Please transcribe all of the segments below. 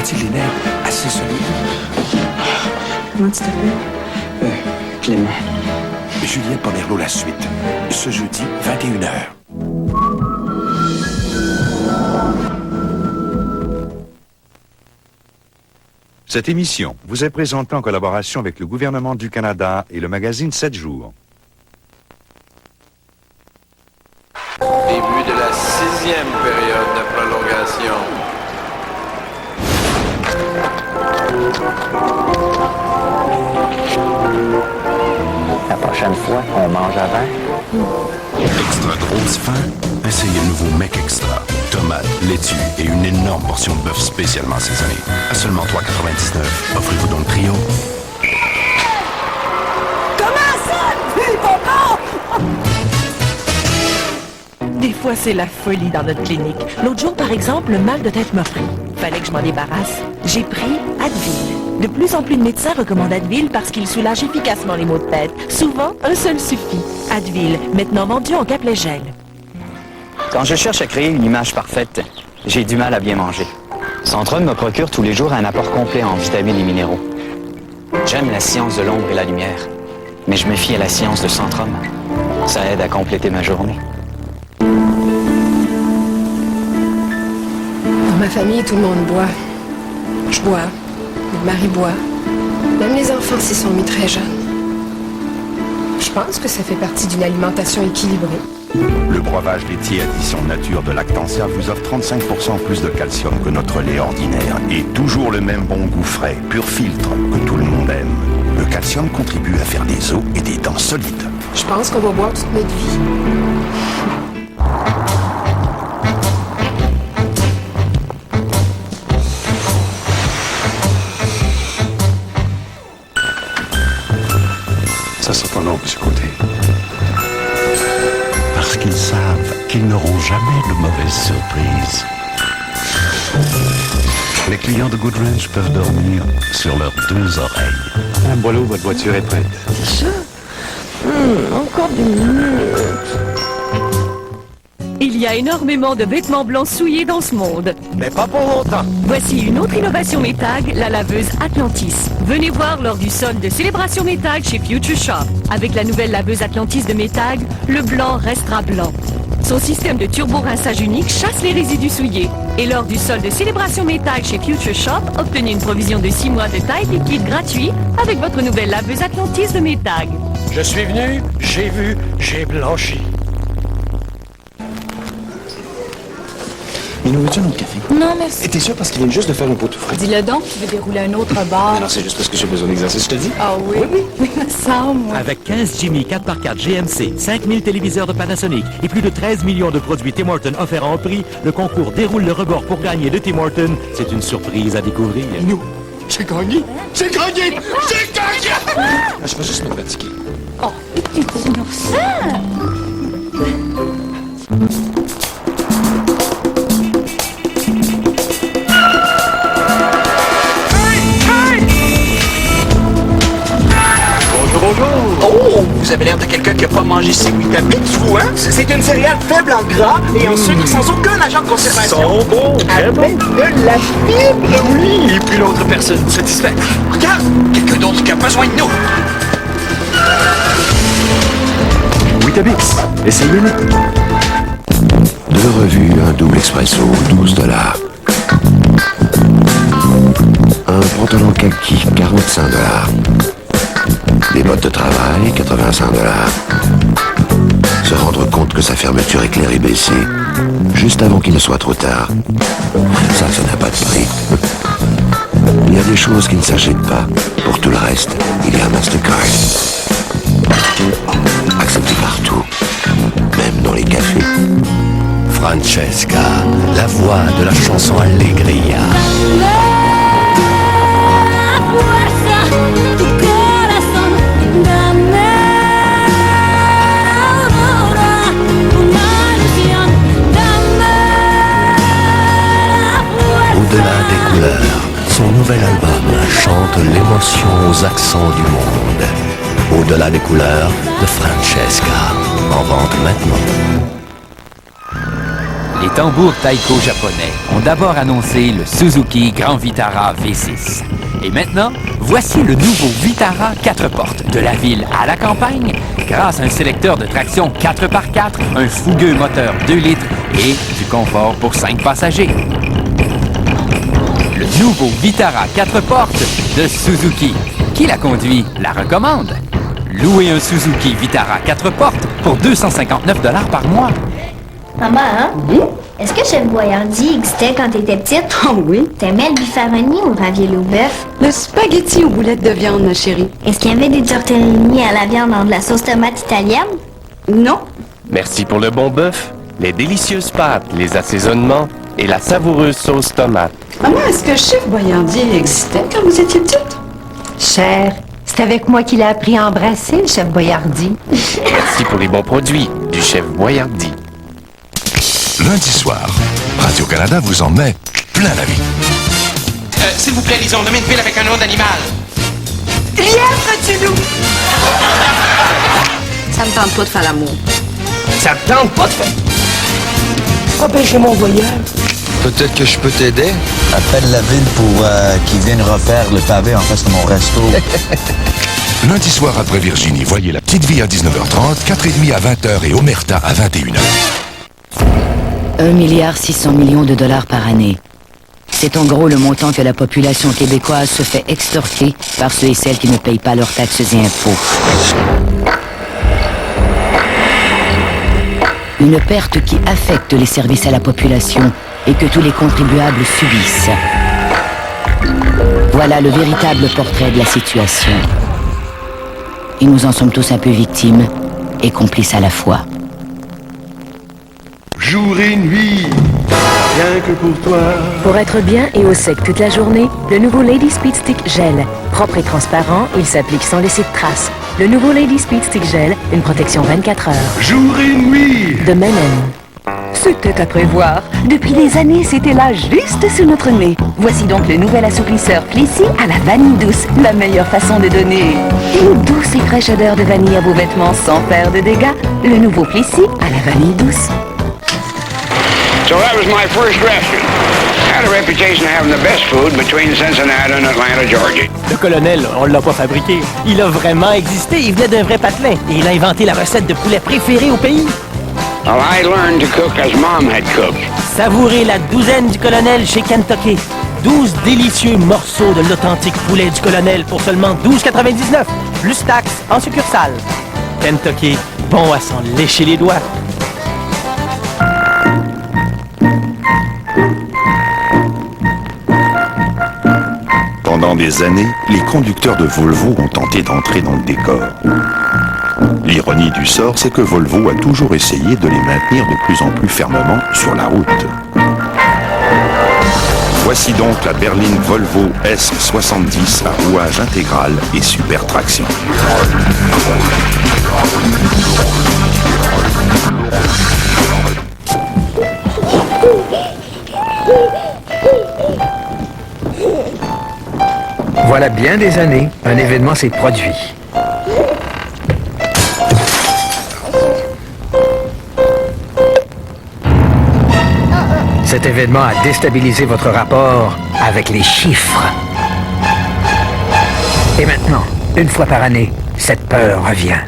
A-t-il les nerfs assez solides? Comment tu t'appelles? Clément. Juliette Pomerleau, la suite. Ce jeudi, 21h. Cette émission vous est présentée en collaboration avec le gouvernement du Canada et le magazine 7 jours. Début de la 6e période de prolongation. La prochaine fois, on mange avant. Extra grosse faim? Essayez le nouveau Mec Extra. Tomates, laitue et une énorme portion de bœuf spécialement assaisonné. À seulement $3,99. Offrez-vous donc le trio. Comment ça? Papa! Des fois, c'est la folie dans notre clinique. L'autre jour, par exemple, le mal de tête m'a pris. Fallait que je m'en débarrasse. J'ai pris Advil. De plus en plus de médecins recommandent Advil parce qu'il soulage efficacement les maux de tête. Souvent, un seul suffit. Advil, maintenant vendu en caplet gel. Quand je cherche à créer une image parfaite, j'ai du mal à bien manger. Centrum me procure tous les jours un apport complet en vitamines et minéraux. J'aime la science de l'ombre et la lumière, mais je me fie à la science de Centrum. Ça aide à compléter ma journée. Dans ma famille, tout le monde boit. Je bois. Mon mari boit. Même les enfants s'y sont mis très jeunes. Je pense que ça fait partie d'une alimentation équilibrée. Le breuvage laitier addition nature de Lactantia vous offre 35% plus de calcium que notre lait ordinaire. Et toujours le même bon goût frais, pur filtre, que tout le monde aime. Le calcium contribue à faire des os et des dents solides. Je pense qu'on va boire toute notre vie. Ça sera pas long, M. Côté. Parce qu'ils savent qu'ils n'auront jamais de mauvaises surprises. Les clients de Goodrange peuvent dormir sur leurs deux oreilles. Madame Boileau, votre voiture est prête. Déjà? Encore 2 minutes. Il y a énormément de vêtements blancs souillés dans ce monde. Mais pas pour longtemps. Voici une autre innovation Métag, la laveuse Atlantis. Venez voir lors du solde de célébration Métag chez Future Shop. Avec la nouvelle laveuse Atlantis de Métag, le blanc restera blanc. Son système de turbo-rinçage unique chasse les résidus souillés. Et lors du solde de célébration Métag chez Future Shop, obtenez une provision de 6 mois de taille liquide gratuit avec votre nouvelle laveuse Atlantis de Métag. Je suis venu, j'ai vu, j'ai blanchi. Mais nous veux-tu un autre café? Non, merci. Et t'es sûr parce qu'il vient juste de faire un pot tout frais? Dis-le donc, tu veux dérouler un autre bar. Non, c'est juste parce que j'ai besoin d'exercice, je te dis. Ah oui? Oui, me semble, moi. Avec 15 Jimmy 4x4 GMC, 5000 téléviseurs de Panasonic et plus de 13 millions de produits Tim Hortons offerts en prix, le concours déroule le rebord pour gagner de Tim Hortons. C'est une surprise à découvrir. Nous, j'ai gagné! J'ai gagné! J'ai gagné! Ah, je vais juste me fatiguer. Oh, tu es innocent! Oh, vous avez l'air de quelqu'un qui n'a pas mangé ses Weetabix, vous, hein? C'est une céréale faible en gras et en sucre sans aucun agent de conservation. Sont bons, très bons. De la fibre, oui. Et puis l'autre personne satisfaite. Regarde, quelqu'un d'autre qui a besoin de nous. Weetabix, essayez-le. Deux revues, un double expresso, $12. Un pantalon kaki, $45. Des bottes de travail, $85. Se rendre compte que sa fermeture éclairée baissée, juste avant qu'il ne soit trop tard. Ça n'a pas de prix. Il y a des choses qui ne s'achètent pas. Pour tout le reste, il y a un Mastercard. Accepté partout, même dans les cafés. Francesca, la voix de la chanson Allegria. Au-delà des couleurs, son nouvel album chante l'émotion aux accents du monde. Au-delà des couleurs de Francesca, en vente maintenant. Les tambours taiko japonais ont d'abord annoncé le Suzuki Grand Vitara V6. Et maintenant, voici le nouveau Vitara 4 portes. De la ville à la campagne, grâce à un sélecteur de traction 4x4, un fougueux moteur 2 litres et du confort pour 5 passagers. Le nouveau Vitara 4 portes de Suzuki. Qui la conduit la recommande. Louez un Suzuki Vitara 4 portes pour 259 $ par mois. Maman, hein? Oui? Est-ce que Chef Boyardee existait quand t'étais petite? Oh oui. T'aimais le biffaroni ou le ravioli au bœuf? Le spaghetti aux boulettes de viande, ma chérie. Est-ce qu'il y avait des tortellini à la viande dans de la sauce tomate italienne? Non. Merci pour le bon bœuf, les délicieuses pâtes, les assaisonnements et la savoureuse sauce tomate. Maman, est-ce que Chef Boyardee existait quand vous étiez petite? Cher, c'est avec moi qu'il a appris à embrasser, le chef Boyardee. Merci pour les bons produits du chef Boyardee. Lundi soir, Radio-Canada vous en met plein la vie. S'il vous plaît, lisons, nommez une ville avec un nom d'animal. Lièvre du loup! Ça me tente pas de faire l'amour. Ça me tente pas de faire... Empêchez mon voyage. Peut-être que je peux t'aider. Appelle la ville pour qu'ils viennent refaire le pavé en face de mon resto. Lundi soir après Virginie, voyez La Petite Vie à 19h30, 4h30 à 20h et Omerta à 21h. 1,6 milliard de dollars par année. C'est en gros le montant que la population québécoise se fait extorquer par ceux et celles qui ne payent pas leurs taxes et impôts. Une perte qui affecte les services à la population et que tous les contribuables subissent. Voilà le véritable portrait de la situation. Et nous en sommes tous un peu victimes et complices à la fois. Jour et nuit, rien que pour toi. Pour être bien et au sec toute la journée, le nouveau Lady Speed Stick Gel. Propre et transparent, il s'applique sans laisser de traces. Le nouveau Lady Speed Stick Gel, une protection 24 heures. Jour et nuit. De Menem. C'était à prévoir. Depuis des années, c'était là, juste sous notre nez. Voici donc le nouvel assouplisseur Plissy à la vanille douce. La meilleure façon de donner une douce et fraîche odeur de vanille à vos vêtements sans faire de dégâts. Le nouveau Plissy à la vanille douce. So that was my first restaurant. I had a reputation of having the best food between Cincinnati and Atlanta, Georgia. Le colonel, on l'a pas fabriqué. Il a vraiment existé. Il venait d'un vrai patelin. Et il a inventé la recette de poulet préférée au pays. Well, I learned to cook as Mom had cooked. Savourez la douzaine du colonel chez Kentucky. 12 délicieux morceaux de l'authentique poulet du colonel pour seulement $12,99. Plus taxes en succursale. Kentucky, bon à s'en lécher les doigts. Pendant des années, les conducteurs de Volvo ont tenté d'entrer dans le décor. L'ironie du sort, c'est que Volvo a toujours essayé de les maintenir de plus en plus fermement sur la route. Voici donc la berline Volvo S70 à rouage intégral et super traction. Voilà bien des années, un événement s'est produit. Cet événement a déstabilisé votre rapport avec les chiffres. Et maintenant, une fois par année, cette peur revient.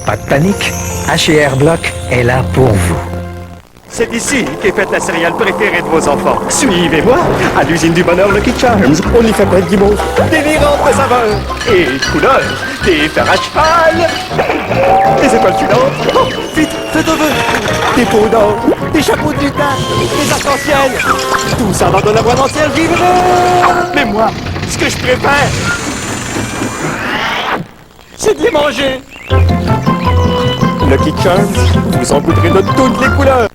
Pas de panique, H&R Block est là pour vous. C'est ici qu'est faite la céréale préférée de vos enfants. Suivez-moi à l'usine du bonheur Lucky Charms. On y fabrique du bon, délirantes saveurs et couleurs, des fers à cheval, des étoiles filantes. Oh, vite, faites un vœu. Des pots d'or, des chapeaux de lutin, des arcs-en-ciel. Tout ça dans de la boîte entière vivre. Mais moi, ce que je préfère, c'est de les manger. Lucky Charms, vous en goûterez de toutes les couleurs.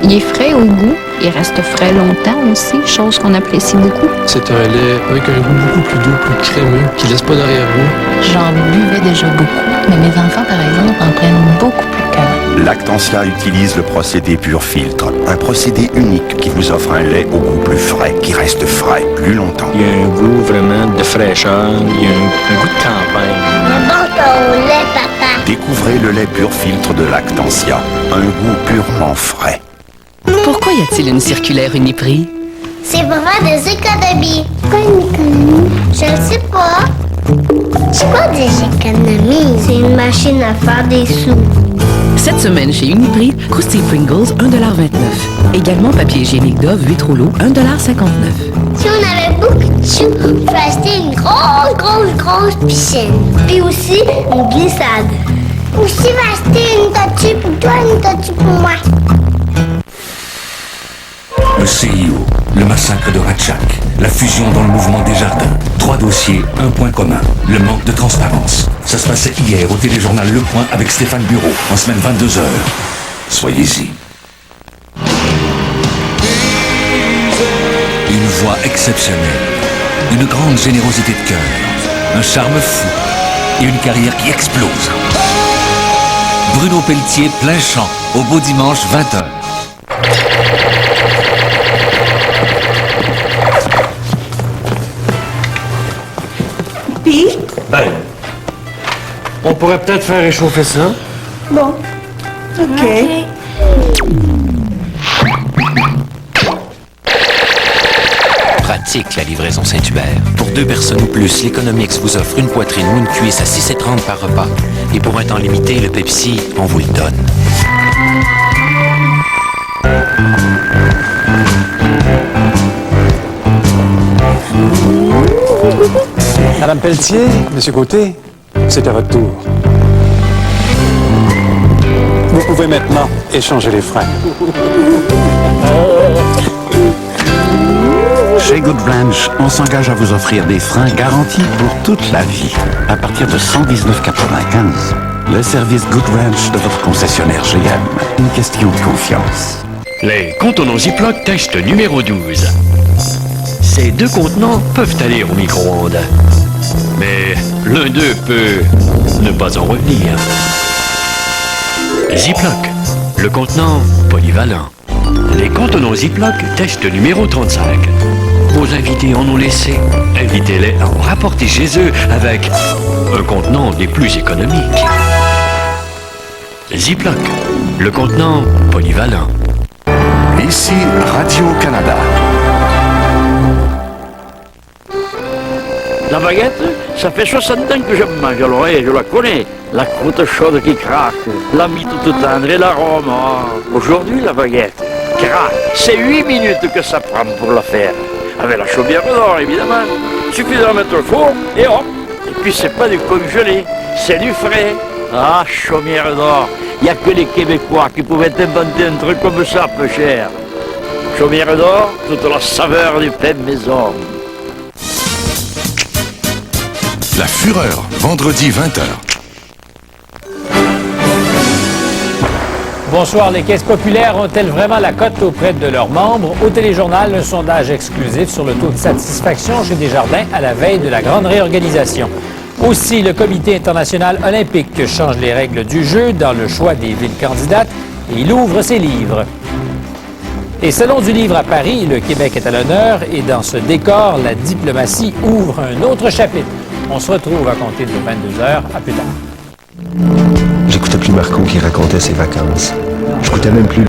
Il est frais au goût, il reste frais longtemps aussi, chose qu'on apprécie beaucoup. C'est un lait avec un goût beaucoup plus doux, plus crémeux, qui laisse pas d'arrière-goût. J'en buvais déjà beaucoup, mais mes enfants, par exemple, en prennent beaucoup plus qu'avant. Lactantia utilise le procédé pur filtre, un procédé unique qui vous offre un lait au goût plus frais, qui reste frais plus longtemps. Il y a un goût vraiment de fraîcheur, il y a un goût de campagne. Mais bon ton lait, papa. Découvrez le lait pur filtre de Lactantia, un goût purement frais. Pourquoi y a-t-il une circulaire Uniprix? C'est pour faire des économies. Quoi une économie? Je ne sais pas. C'est quoi des économies? C'est une machine à faire des sous. Cette semaine chez Uniprix, Krusty Pringles, 1,29 $. Également papier hygiénique Dove, 8 rouleaux, 1,59 $. Si on avait beaucoup de sous, on peut acheter une grosse piscine. Puis aussi une glissade. Ou si on va acheter une tortue pour toi, une tortue pour moi. Le CIO, le massacre de Ratchak, la fusion dans le mouvement des jardins. 3 dossiers, un point commun, le manque de transparence. Ça se passait hier au téléjournal Le Point avec Stéphane Bureau, en semaine 22h. Soyez-y. Une voix exceptionnelle, une grande générosité de cœur, un charme fou et une carrière qui explose. Bruno Pelletier, plein champ, au beau dimanche 20h. Ben, on pourrait peut-être faire réchauffer ça. Bon. OK. Pratique la livraison Saint-Hubert. Pour 2 personnes ou plus, l'Economix vous offre une poitrine ou une cuisse à 6,30 par repas. Et pour un temps limité, le Pepsi, on vous le donne. Madame Pelletier, Monsieur Côté, c'est à votre tour. Vous pouvez maintenant échanger les freins. Chez Good Ranch, on s'engage à vous offrir des freins garantis pour toute la vie. À partir de 119,95 $. Le service Good Ranch de votre concessionnaire GM. Une question de confiance. Les contenants Ziploc test numéro 12. Ces 2 contenants peuvent aller au micro-ondes. Mais l'un d'eux peut ne pas en revenir. Ziploc, le contenant polyvalent. Les contenants Ziploc test numéro 35. Vos invités en ont laissé. Invitez-les à en rapporter chez eux avec un contenant des plus économiques. Ziploc, le contenant polyvalent. Ici Radio-Canada. La baguette, ça fait 60 ans que je me mange, alors je la connais. La croûte chaude qui craque, la mie toute tendre et l'arôme. Oh. Aujourd'hui, la baguette craque. C'est 8 minutes que ça prend pour la faire. Avec la chaumière d'or, évidemment. Il suffit de la mettre au four et hop. Et puis c'est pas du congelé, c'est du frais. Ah, chaumière d'or. Il n'y a que les Québécois qui pouvaient inventer un truc comme ça, peu cher. Chaumière d'or, toute la saveur du pain maison. La Fureur, vendredi 20h. Bonsoir. Les caisses populaires ont-elles vraiment la cote auprès de leurs membres? Au Téléjournal, un sondage exclusif sur le taux de satisfaction chez Desjardins à la veille de la grande réorganisation. Aussi, le Comité international olympique change les règles du jeu dans le choix des villes candidates et il ouvre ses livres. Et Salon du livre à Paris, le Québec est à l'honneur et dans ce décor, la diplomatie ouvre un autre chapitre. On se retrouve à compter de 22h. À plus tard. J'écoutais plus Marco qui racontait ses vacances. J'écoutais même plus